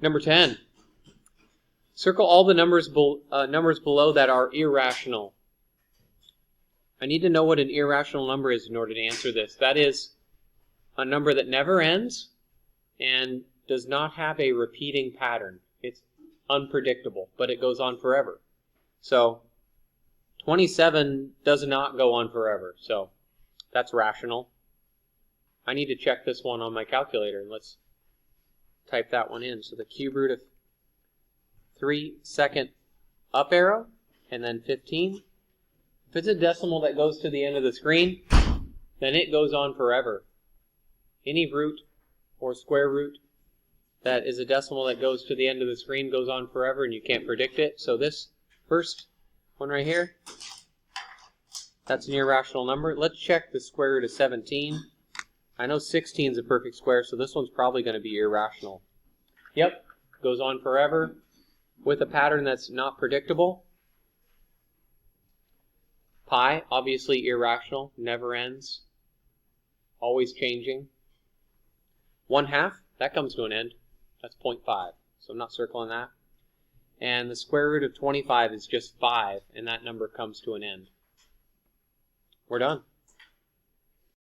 Number 10. Circle all the numbers below that are irrational. I need to know what an irrational number is in order to answer this. That is a number that never ends and does not have a repeating pattern. It's unpredictable, but it goes on forever. So 27 does not go on forever, so that's rational. I need to check this one on my calculator. Let's type that one in. So the cube root of 3 second up arrow, and then 15. If it's a decimal that goes to the end of the screen, then it goes on forever. Any root or square root that is a decimal that goes to the end of the screen goes on forever, and you can't predict it. So this first one right here, that's an irrational number. Let's check the square root of 17. I know 16 is a perfect square, so this one's probably going to be irrational. Yep, goes on forever with a pattern that's not predictable. Pi, obviously irrational, never ends, always changing. 1/2, that comes to an end. That's 0.5, so I'm not circling that. And the square root of 25 is just 5, and that number comes to an end. We're done.